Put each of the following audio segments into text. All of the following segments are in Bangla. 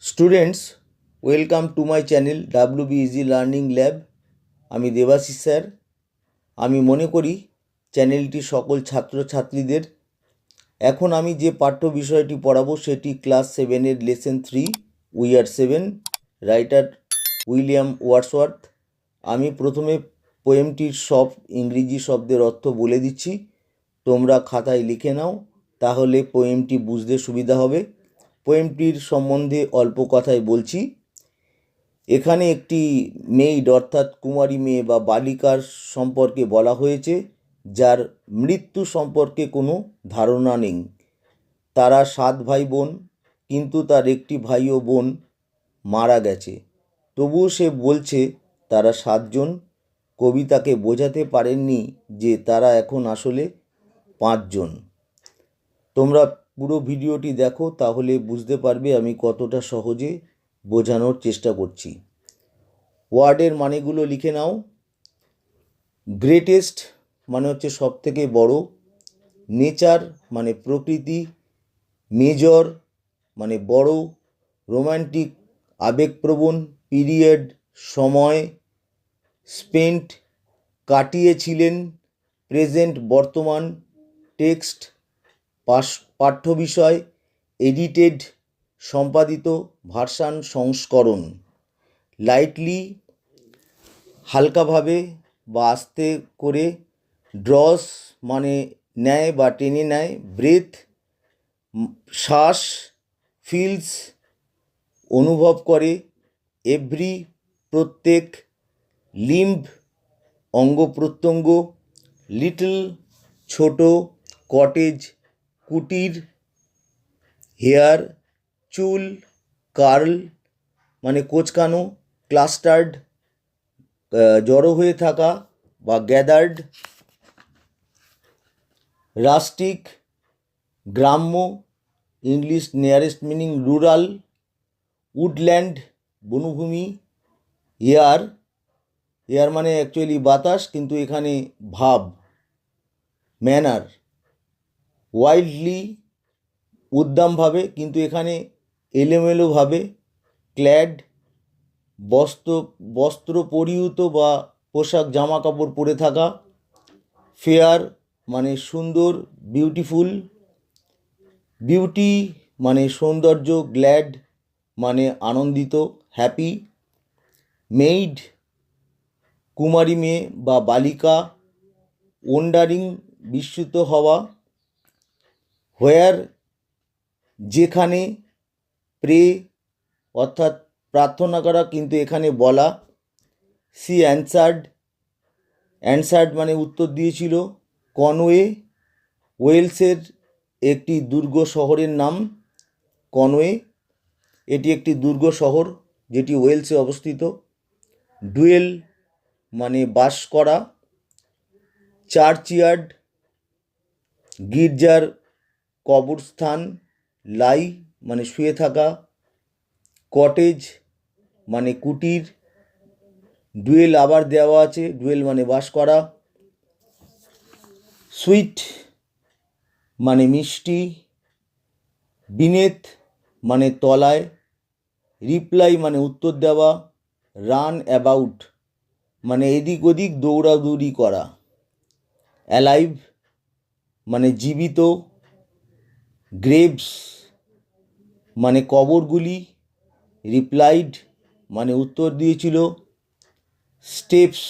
Students, welcome to my channel easy learning lab. আমি দেবাশিস স্যার। আমি মনে করি চ্যানেলটি সকল ছাত্রছাত্রীদের। এখন আমি যে পাঠ্য বিষয়টি পড়াবো সেটি ক্লাস 7-এর lesson 3 we are 7, writer William Wordsworth. আমি প্রথমে পোয়েমটির সব ইংরেজি শব্দের অর্থ বলে দিচ্ছি, তোমরা খাতায় লিখে নাও, তাহলে পোয়েমটি বুঝতে সুবিধা হবে। পোয়েমটির সম্বন্ধে অল্প কথায় বলছি। এখানে একটি মেইড অর্থাৎ কুমারী মেয়ে বা বালিকার সম্পর্কে বলা হয়েছে, যার মৃত্যু সম্পর্কে কোনো ধারণা নেই। তারা 7 ভাই বোন, কিন্তু তার একটি ভাই ও বোন মারা গেছে। তবুও সে বলছে তারা 7 জন। কবি তাকে বোঝাতে পারেননি যে তারা এখন আসলে 5 জন। তোমরা পুরো ভিডিওটি দেখো, তাহলে বুঝতে পারবে আমি কতটা সহজে বোঝানোর চেষ্টা করছি। ওয়ার্ডের মানেগুলো লিখে নাও। গ্রেটেস্ট মানে হচ্ছে সব থেকে বড়, নেচার মানে প্রকৃতি, মেজর মানে বড়, রোম্যান্টিক আবেগপ্রবণ, পিরিয়ড সময়, স্পেন্ট কাটিয়েছিলেন, প্রেজেন্ট বর্তমান, টেক্সট পাঠ্য বিষয়, এডিটেড সম্পাদিত, ভার্সান সংস্করণ, লাইটলি হালকাভাবে বা আস্তে করে, ড্রস মানে নেয় বা টেনে নেয়, ব্রেথ শ্বাস, ফিলস অনুভব করে, এভরি প্রত্যেক, লিম্ব অঙ্গ প্রত্যঙ্গ, লিটল ছোট, কটেজ কুটির, হেয়ার চুল, কার্ল মানে কোঁচকানো, ক্লাস্টার্ড জড়ো হয়ে থাকা বা গ্যাদার্ড, রাস্টিক গ্রাম্য, English nearest meaning rural, woodland বনভূমি, এয়ার এয়ার মানে অ্যাকচুয়ালি বাতাস, কিন্তু এখানে ভাব, ম্যানার, ওয়াইল্ডলি উদ্দামভাবে, কিন্তু এখানে এলোমেলোভাবে, ক্ল্যাড বস্ত্র পরিহিত বা পোশাক জামা কাপড় পরে থাকা, ফেয়ার মানে সুন্দর, বিউটিফুল, বিউটি মানে সৌন্দর্য, গ্ল্যাড মানে আনন্দিত, হ্যাপি, মেইড কুমারী মেয়ে বা বালিকা, ওন্ডারিং বিস্মিত হওয়া, হোয়ার যেখানে, প্রে অর্থাৎ প্রার্থনা করা, কিন্তু এখানে বলা, সি অ্যানসার্ড মানে উত্তর দিয়েছিল, কনওয়ে ওয়েলসের একটি দুর্গ শহরের নাম, কনওয়ে এটি একটি দুর্গ শহর যেটি ওয়েলসে অবস্থিত, ডুয়েল মানে বাস করা, চার্চইয়ার্ড গির্জার কবরস্থান, লাই মানে শুয়ে থাকা, কটেজ মানে কুটির, ডুয়েল আবার দেওয়া আছে, ডুয়েল মানে বাস করা, সুইট মানে মিষ্টি, বিনেথ মানে তলায়, রিপ্লাই মানে উত্তর দেওয়া, রান অ্যাবাউট মানে এদিক ওদিক দৌড়াদৌড়ি করা, অ্যালাইভ মানে জীবিত, গ্রেভস মানে কবরগুলি, রিপ্লাইড মানে উত্তর দিয়েছিল, স্টেপস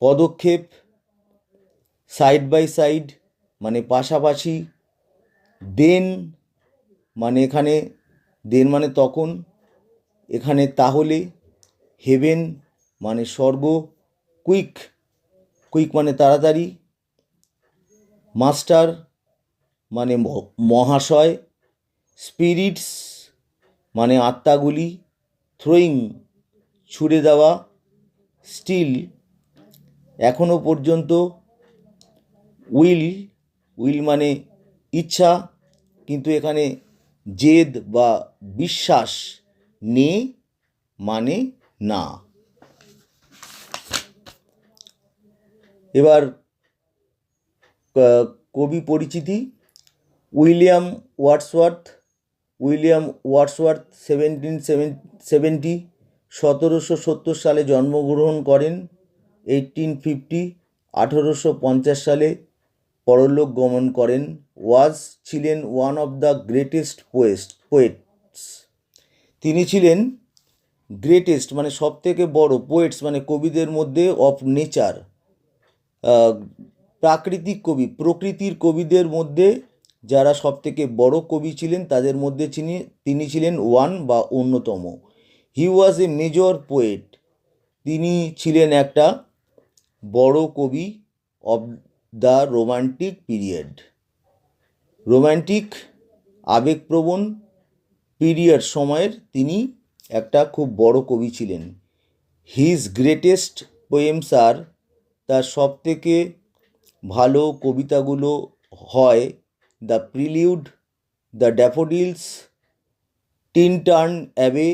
পদক্ষেপ, সাইড বাই সাইড মানে পাশাপাশি, দেন মানে এখানে দেন মানে তখন, এখানে তাহলে, হেভেন মানে স্বর্গ, কুইক মানে তাড়াতাড়ি, মাস্টার মানে মহাশয়, স্পিরিটস মানে আত্মাগুলি, থ্রোয়িং ছুড়ে দেওয়া, স্টিল এখনো পর্যন্ত, উইল মানে ইচ্ছা, কিন্তু এখানে জেদ বা বিশ্বাস, নে মানে না। এবার কবি পরিচিতি। উইলিয়াম ওয়ার্ডসওয়ার্থ উইলিয়াম ওয়ার্ডসওয়ার্থ 1770 সালে জন্মগ্রহণ করেন। 1850 সালে পরলোক গমন করেন। ছিলেন one of the greatest poets. তিনি ছিলেন গ্রেটেস্ট মানে সব থেকে বড়, পোয়েটস মানে কবিদের মধ্যে, অফ নেচার প্রাকৃতিক কবি, প্রকৃতির কবিদের মধ্যে যারা সব থেকে বড় কবি ছিলেন তাদের মধ্যে তিনি ছিলেন ওয়ান বা অন্যতম। হি ওয়াজ এ মেজর পোয়েট। তিনি ছিলেন একটা বড় কবি of the romantic period. Romantic আবেগপ্রবণ পিরিয়ড সময়ের তিনি একটা খুব বড় কবি ছিলেন। হিজ গ্রেটেস্ট পোয়েমস আর, তার সব থেকে ভালো কবিতাগুলো হয় the prelude, the daffodils, Tintern Abbey,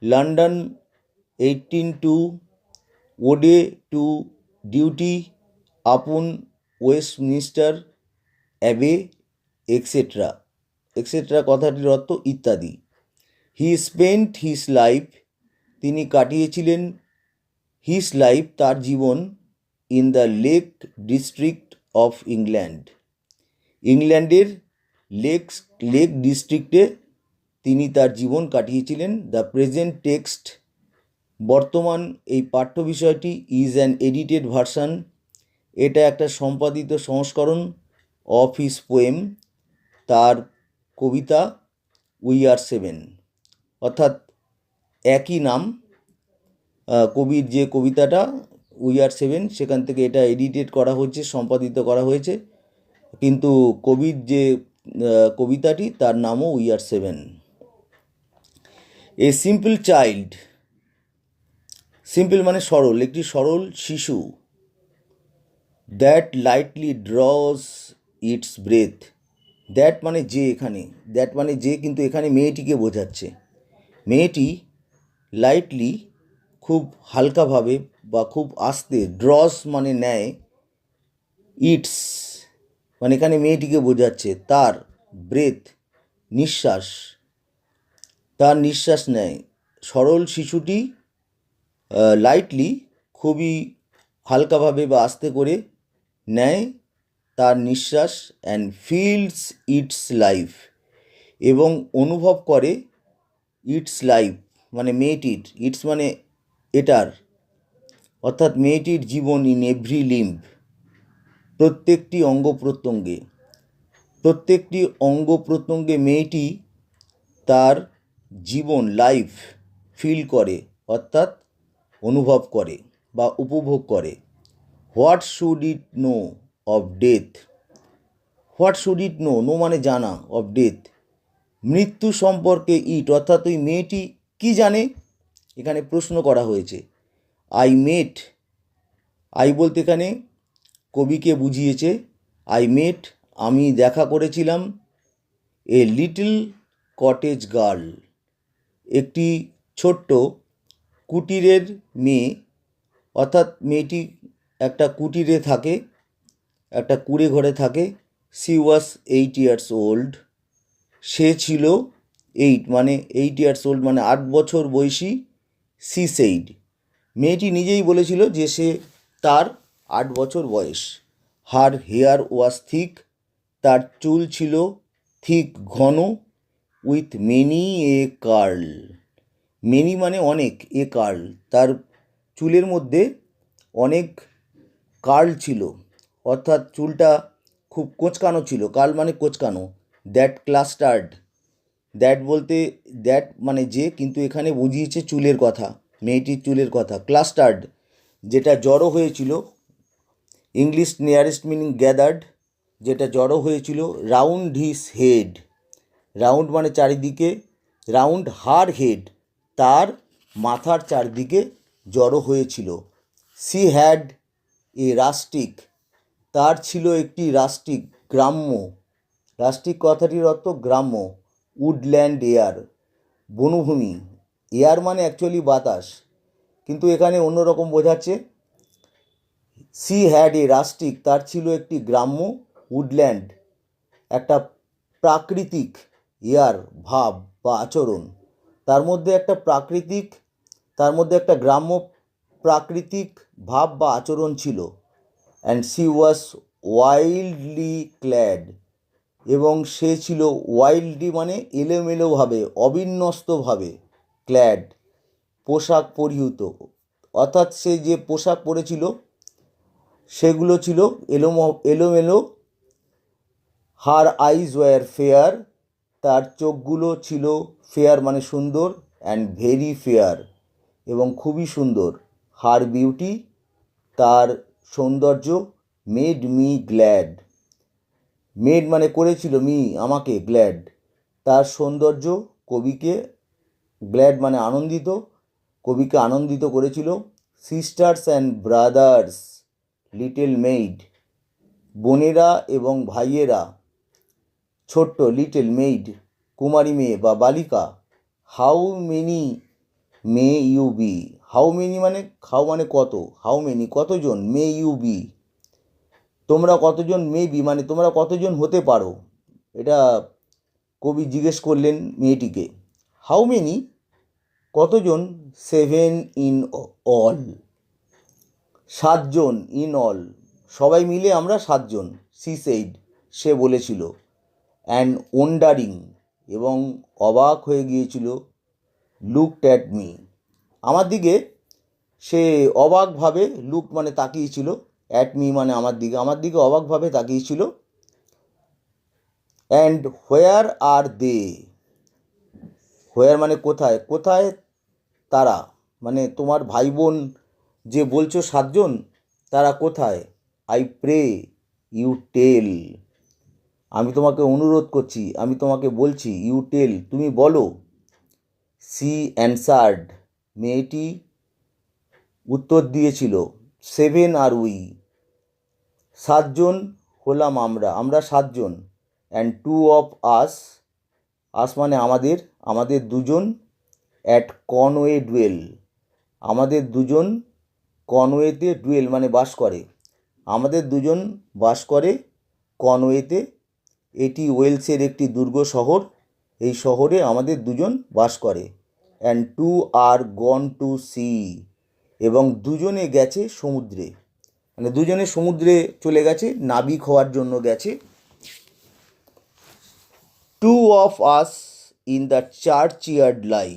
London 1802, ode to duty upon Westminster Abbey, et cetera et cetera কথাটির অর্থ ইত্যাদি। হি স্পেন্ট হিজ লাইফ, তিনি কাটিয়েছিলেন হিজ লাইফ তার জীবন in the lake district of England, ইংল্যান্ডের লেক ডিস্ট্রিক্টে তিনি তার জীবন কাটিয়েছিলেন। দ্য প্রেজেন্ট টেক্সট, বর্তমান এই পাঠ্য বিষয়টি, ইজ অ্যান এডিটেড ভার্সান, এটা একটা সম্পাদিত সংস্করণ, অফ হিজ পোয়েম, তার কবিতা উই আর সেভেন, অর্থাৎ একই নাম কবির যে কবিতাটা উই আর সেভেন, সেখান থেকে এটা এডিটেড করা হয়েছে, সম্পাদিত করা হয়েছে, কিন্তু কবির যে কবিতাটি তার নামও we are seven. A simple child, simple মানে সরল, একটি সরল শিশু, that lightly draws its breath, that মানে যে, এখানে দ্যাট মানে যে, কিন্তু এখানে মেয়েটিকে বোঝাচ্ছে। মেয়েটি লাইটলি খুব হালকাভাবে বা খুব আস্তে, ড্রস মানে নেয়, ইটস মানে এখানে মেয়েটিকে বোঝাচ্ছে, তার ব্রেথ নিঃশ্বাস, তার নিঃশ্বাস নেয়। সরল শিশুটি লাইটলি খুবই হালকাভাবে বা আস্তে করে নেয় তার নিঃশ্বাস, অ্যান্ড ফিলস ইটস লাইফ, এবং অনুভব করে ইটস লাইফ মানে মেয়েটির, ইটস মানে এটার, অর্থাৎ মেয়েটির জীবন, ইন এভরি লিম্ব, প্রত্যেকটি অঙ্গ প্রত্যঙ্গে, প্রত্যেকটি অঙ্গ প্রত্যঙ্গে মেয়েটি তার জীবন, লাইফ ফিল করে, অর্থাৎ অনুভব করে বা উপভোগ করে। What should it know of death, what should it know, know মানে জানা, অফ ডেথ মৃত্যু সম্পর্কে, ইট অর্থাৎ ওই মেয়েটি কি জানে, এখানে প্রশ্ন করা হয়েছে। আই মেট, আই বলতে এখানে কবিকে বুঝিয়েছে, আই মেট আমি দেখা করেছিলাম, এ লিটল কটেজ গার্ল একটি ছোট্ট কুটিরের মেয়ে, অর্থাৎ মেয়েটি একটা কুটিরে থাকে, একটা কুঁড়ে ঘরে থাকে। সি ওয়াজ 8 years old, সে ছিল 8 মানে 8 years old মানে 8 বছর বয়সী। সি সেইড, মেয়েটি নিজেই বলেছিল যে সে তার 8 বছর বয়স। হার হেয়ার ওয়াজ থিক, তার চুল ছিল থিক ঘন, with many a curl, many মানে অনেক, এ কার্ল তার চুলের মধ্যে অনেক কার্ল ছিল, অর্থাৎ চুলটা খুব কোঁচকানো ছিল, কার্ল মানে কোঁচকানো। দ্যাট ক্লাস্টার্ড, দ্যাট বলতে দ্যাট মানে যে, কিন্তু এখানে বুঝিয়েছে চুলের কথা, মেয়েটির চুলের কথা। ক্লাস্টার্ড যেটা জড়ো হয়েছিল, ইংলিশ নিয়ারেস্ট মিনিং গ্যাদার্ড, যেটা জড়ো হয়েছিল। রাউন্ড হিজ হেড, রাউন্ড মানে চারিদিকে, রাউন্ড হার হেড তার মাথার চারদিকে জড়ো হয়েছিল। সি হ্যাড এ রাস্টিক, তার ছিল একটি রাস্টিক, গ্রাম্য, রাস্টিক কথাটির অর্থ গ্রাম্য। উডল্যান্ড এয়ার, বনভূমি, এয়ার মানে অ্যাকচুয়ালি বাতাস, কিন্তু এখানে অন্যরকম বোঝাচ্ছে। সি হ্যাড এ রাস্টিক, তার ছিল একটি গ্রাম্য, উডল্যান্ড একটা প্রাকৃতিক এয়ার ভাব বা আচরণ, তার মধ্যে একটা গ্রাম্য প্রাকৃতিক ভাব বা আচরণ ছিল। And she was wildly clad, এবং সে ছিল ওয়াইল্ডলি মানে এলোমেলোভাবে, অবিন্যস্তভাবে, ক্ল্যাড পোশাক পরিহিত, অর্থাৎ সে যে পোশাক পরেছিল সেগুলো ছিল এলোমেলো। হার আইজ ওয়ার ফেয়ার, তার চোখগুলো ছিল ফেয়ার মানে সুন্দর, অ্যান্ড ভেরি ফেয়ার এবং খুবই সুন্দর। হার বিউটি, তার সৌন্দর্য, মেড মি গ্ল্যাড, মেড মানে করেছিল, মি আমাকে, গ্ল্যাড তার সৌন্দর্য কবিকে, গ্ল্যাড মানে আনন্দিত, কবিকে আনন্দিত করেছিল। Sisters and brothers, little maid, বোনেরা এবং ভাইয়েরা, ছোট্ট, লিটল মেইড কুমারী মেয়ে বা বালিকা। How many may you be, how many মানে হাউ মানে কত, হাউ মেনি কতজন, মে ইউ বি তোমরা কতজন, মে বি মানে তোমরা কতজন হতে পারো, এটা কবি জিজ্ঞেস করলেন মেয়েটিকে। হাউ মেনি কতজন, 7 ইন অল, 7জন, ইন অল সবাই মিলে আমরা 7জন, সি সেইড সে বলেছিল। অ্যান্ড ওন্ডারিং এবং অবাক হয়ে গিয়েছিল, লুকড অ্যাট মি আমার দিকে, সে অবাকভাবে, লুক মানে তাকিয়েছিল, অ্যাট মি মানে আমার দিকে অবাকভাবে তাকিয়েছিল। অ্যান্ড হোয়ার আর দে, হোয়ার মানে কোথায়, কোথায় তারা, মানে তোমার ভাই বোন যে বলছো 7জন, তারা কোথায়। আই প্রে ইউ টেল, আমি তোমাকে অনুরোধ করছি, আমি তোমাকে বলছি, ইউ টেল তুমি বলো। সি অ্যানসার্ড, মেয়েটি উত্তর দিয়েছিল, 7 আর উই, 7জন হলাম আমরা 7জন। অ্যান্ড 2 অফ আস, আস মানে আমাদের 2জন। অ্যাট কনওয়ে ডুয়েল, আমাদের 2জন কনওয়েতে, ডুয়েল মানে বাস করে, আমাদের 2জন বাস করে কনওয়েতে, এটি ওয়েলসের একটি দুর্গ শহর, এই শহরে আমাদের 2জন বাস করে। And 2 are gone to sea, এবং 2জনে গেছে সমুদ্রে, মানে 2জনে সমুদ্রে চলে গেছে, নাবিক হওয়ার জন্য গেছে। 2 অফ আস ইন দ্য চার্চইয়ার্ড লাই,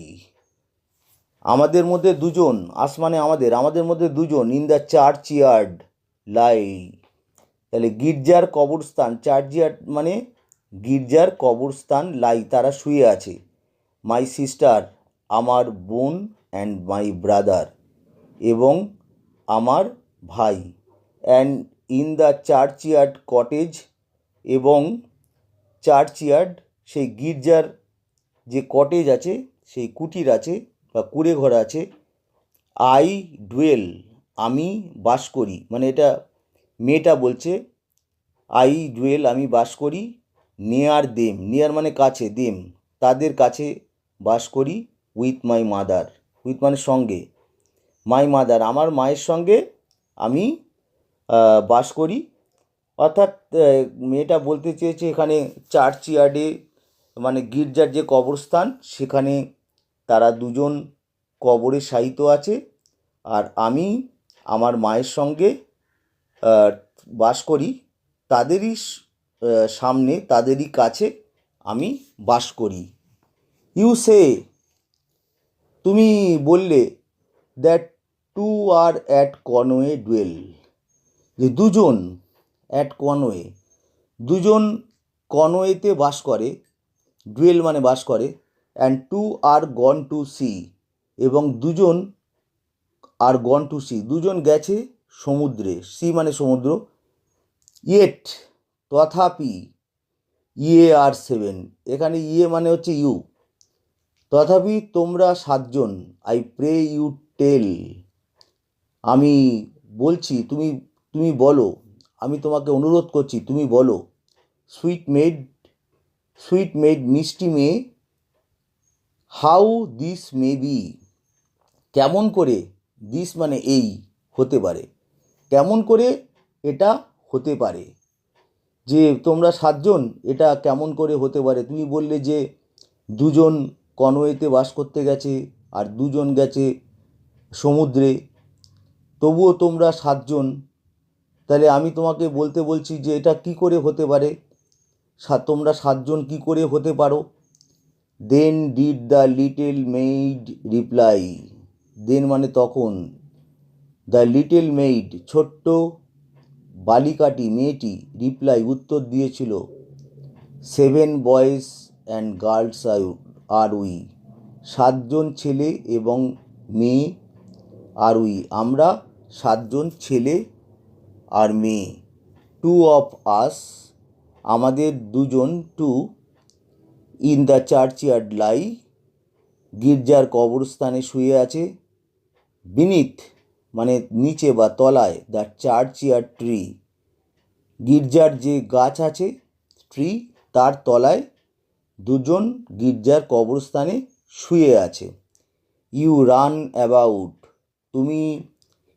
আমাদের মধ্যে 2জন, আস মানে আমাদের মধ্যে 2জন, ইন দ্য চার্চইয়ার্ড লাই তাহলে গির্জার কবরস্থান, চার্চইয়ার্ড মানে গির্জার কবরস্থান, লাই তারা শুয়ে আছে। মাই সিস্টার আমার বোন, অ্যান্ড মাই ব্রাদার এবং আমার ভাই। অ্যান্ড ইন দ্য চার্চইয়ার্ড কটেজ, এবং চার্চইয়ার্ড সেই গির্জার যে কটেজ আছে, সেই কুটির আছে বা কুঁড়ে ঘর আছে। আই ডুয়েল আমি বাস করি, মানে এটা মেয়েটা বলছে, আই ডুয়েল আমি বাস করি। নিয়ার দেম, নিয়ার মানে কাছে, দেম তাদের কাছে বাস করি। উইথ মাই মাদার, উইথ মানে সঙ্গে, মাই মাদার আমার মায়ের সঙ্গে আমি বাস করি। অর্থাৎ মেয়েটা বলতে চেয়েছে এখানে চার্চইয়ার্ডে মানে গির্জার যে কবরস্থান, সেখানে তারা 2জন কবরে শায়িত আছে, আর আমি আমার মায়ের সঙ্গে বাস করি, তাদেরই সামনে, তাদেরই কাছে আমি বাস করি। ইউ সে তুমি বললে, that 2 are at Conway dwell, যে 2জন অ্যাট কনওয়ে, 2জন কনওয়েতে বাস করে, ডুয়েল মানে বাস করে। And 2 are gone to sea, এবং 2জন আর গন টু সি 2জন গেছে সমুদ্রে, সি মানে সমুদ্র। ইয়েট তথাপি, ইয়ে আর 7 এখানে ইয়ে মানে হচ্ছে ইউ, তথাপি তোমরা 7জন। আই প্রে ইউ টেল, আমি বলছি, তুমি বলো, আমি তোমাকে অনুরোধ করছি, তুমি বলো। সুইট মেড মিষ্টি মেয়ে, হাউ দিস মে বি কেমন করে, দিস মানে এই, হতে পারে, কেমন করে এটা হতে পারে। যে তোমরা সাতজন, এটা কেমন করে হতে পারে? তুমি বললে যে দুজন কনওয়েতে বাস করতে গেছে আর দুজন গেছে সমুদ্রে, তবুও তোমরা সাতজন। তাহলে আমি তোমাকে বলতে বলছি যে এটা কি করে হতে পারে? তোমরা সাতজন কি করে হতে পারো? Then did the little maid reply. Then মানে তখন, দ্য লিটল মেইড ছোট্ট বালিকাটি, মেয়েটি, রিপ্লাই উত্তর দিয়েছিল, 7 boys and girls are we. 7জন ছেলে এবং মেয়ে আর উই, আমরা 7জন ছেলে আর মেয়ে। 2 of us, আমাদের দুজন, টু, ইন দ্য চার্চইয়ার্ড লাই, গির্জার কবরস্থানে শুয়ে আছে, বিনিথ মানে নিচে বা তলায়, দ্য চার্চইয়ার্ড ট্রি, গির্জার যে গাছ আছে, ট্রি, তার তলায় দুজন গির্জার কবরস্থানে শুয়ে আছে। ইউ রান অ্যাবাউট, তুমি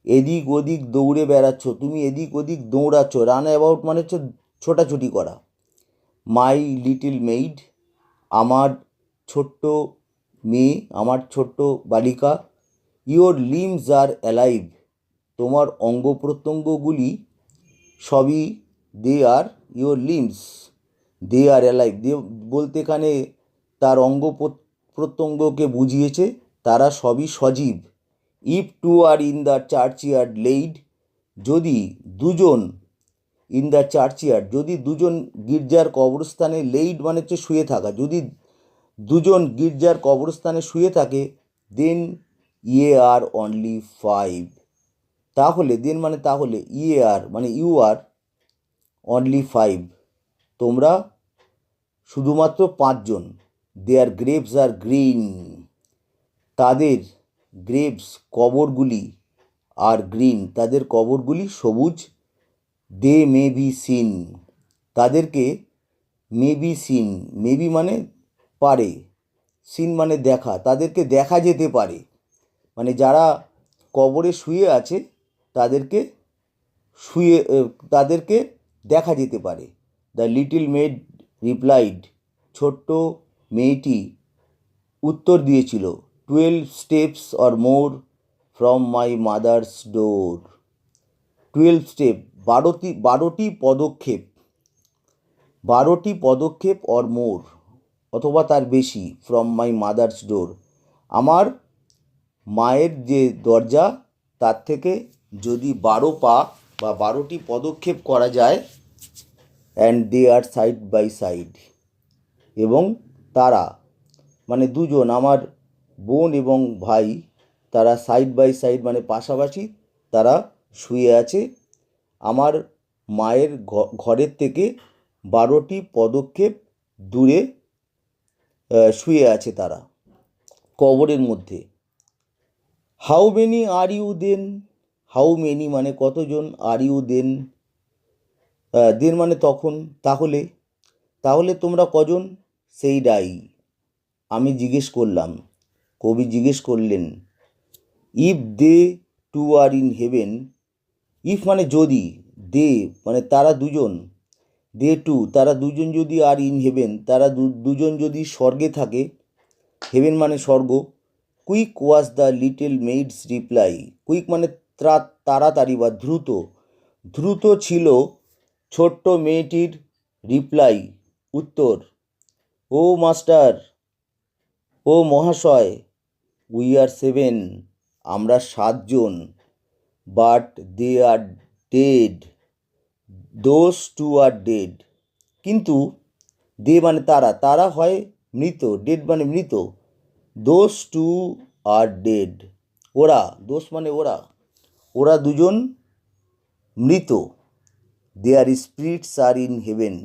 এদিক ওদিক দৌড়ে বেড়াচ্ছ, তুমি এদিক ওদিক দৌড়াচ্ছ। রান অ্যাবাউট মানে হচ্ছে ছোটাছুটি করা। মাই লিটল মেইড, আমার ছোট্ট মেয়ে, আমার ছোট্ট বালিকা। ইয়োর লিমস আর অ্যালাইভ, তোমার অঙ্গ প্রত্যঙ্গগুলি সবই, they are, your limbs, they are alive, they বলতে এখানে তার অঙ্গ প্রত্যঙ্গকে বুঝিয়েছে, তারা সবই সজীব। If two are in the churchyard laid, যদি দুজন, ইন দ্য চার্চইয়ার্ড যদি দুজন গির্জার কবরস্থানে, লেইড মানে হচ্ছে শুয়ে থাকা, যদি দুজন গির্জার কবরস্থানে শুয়ে থাকে, দেন ইয়ে আর অনলি 5, তাহলে, দেন মানে তাহলে, ইয়ে আর মানে ইউ আর অনলি 5, তোমরা শুধুমাত্র 5জন। দেয়ার গ্রেভস আর গ্রিন, তাদের গ্রেভস কবরগুলি, আর গ্রিন তাদের কবরগুলি সবুজ। দে মে বি সিন, তাদেরকে, মে বি সিন, মেবি মানে পারে, সিন মানে দেখা, তাদেরকে দেখা যেতে পারে, মানে যারা কবরে শুয়ে আছে তাদেরকে তাদেরকে দেখা যেতে পারে। দ্য লিটল মেড রিপ্লাইড, ছোট্ট মেয়েটি উত্তর দিয়েছিল, 12 steps or more from my mother's door. 12 step, 12টি পদক্ষেপ, 12টি পদক্ষেপ অর মোর অথবা তার বেশি, ফ্রম মাই মাদার্স ডোর, আমার মায়ের যে দরজা তার থেকে যদি 12 পা বা 12টি পদক্ষেপ করা যায়, and they are side by side, এবং তারা মানে দুজন, আমার বোন এবং ভাই, তারা সাইড বাই সাইড মানে পাশাপাশি তারা শুয়ে আছে আমার মায়ের ঘরের থেকে 12টি পদক্ষেপ দূরে শুয়ে আছে তারা কবরের মধ্যে। How many are you then, how many মানে কতজন, আর ইউ দেন, দেন মানে তখন, তাহলে, তাহলে তোমরা কজন, সেই ডাই, আমি জিজ্ঞেস করলাম, কবি জিজ্ঞেস করলেন। If they two are in heaven, if মানে যদি, দে মানে তারা দুজন, দে টু তারা দুজন যদি, আর ইন হেভেন তারা দুজন যদি স্বর্গে থাকে, হেভেন মানে স্বর্গ। Quick was the little maid's reply, quick মানে তাড়াতাড়ি বা দ্রুত, দ্রুত ছিল ছোট্ট মেয়েটির রিপ্লাই, উত্তর। ও মাস্টার, ও মহাশয়, উই আর 7, আমরা 7জন, but they are dead, those 2 are dead, কিন্তু দে মানে তারা, তারা হয় মৃত, ডেড মানে মৃত, দোজ 2 আর ডেড, ওরা, দোষ মানে ওরা, ওরা দুজন মৃত। দেয়ার স্পিরিটস আর ইন হেভেন,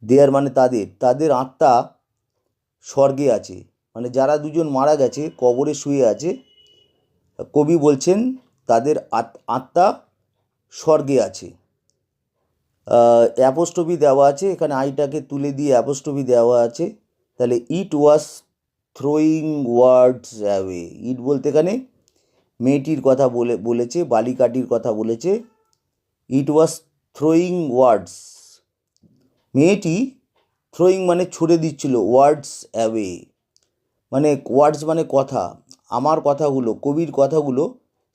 দেয়ার মানে তাদের, তাদের আত্মা স্বর্গে আছে, মানে যারা দুজন মারা গেছে কবরে শুয়ে আছে, কবি বলছেন তাদের আত্মা স্বর্গে আছে। অ্যাপোস্ট্রফি দেওয়া আছে এখানে, আইটাকে তুলে দিয়ে অ্যাপোস্ট্রফি দেওয়া আছে, তাহলে ইট ওয়াজ থ্রোয়িং ওয়ার্ডস অ্যাওয়ে, ইট বলতে এখানে মেয়েটির কথা বলেছে, বালিকাটির কথা বলেছে। ইট ওয়াজ থ্রোয়িং ওয়ার্ডস, মেয়েটি থ্রোয়িং মানে ছুড়ে দিচ্ছিল, ওয়ার্ডস অ্যাওয়ে মানে ওয়ার্ডস মানে কথা, আমার কথাগুলো, কবির কথাগুলো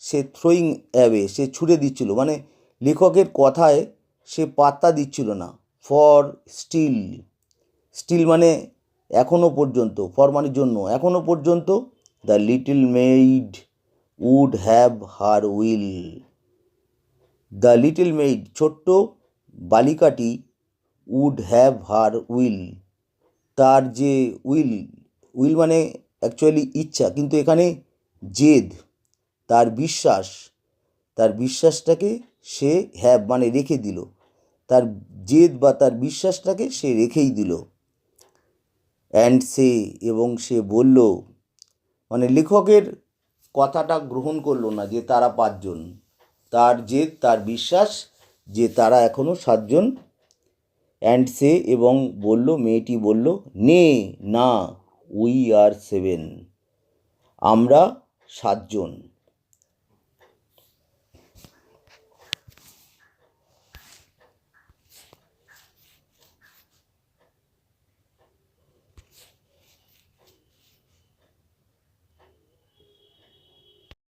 সে থ্রোয়িং অ্যাওয়ে, সে ছুড়ে দিচ্ছিল, মানে লেখকের কথায় সে পাত্তা দিচ্ছিল না। ফর স্টিল, স্টিল মানে এখনও পর্যন্ত, ফর মানে জন্য, এখনও পর্যন্ত the little maid would have her will, the little maid ছোট্ট বালিকাটি উড হ্যাভ হার উইল, তার যে উইল, উইল মানে অ্যাকচুয়ালি ইচ্ছা, কিন্তু এখানে জেদ, তার বিশ্বাস, তার বিশ্বাসটাকে সে হ্যাভ মানে রেখে দিল, তার জেদ বা তার বিশ্বাসটাকে সে রেখেই দিল। অ্যান্ড সে এবং সে বলল, মানে লেখকের কথাটা গ্রহণ করলো না যে তারা পাঁচজন, তার জেদ, তার বিশ্বাস যে তারা এখনও সাতজন। অ্যান্ড সে এবং বলল, মেয়েটি বলল, নে না, উই আর সেভেন, আমরা সাতজন।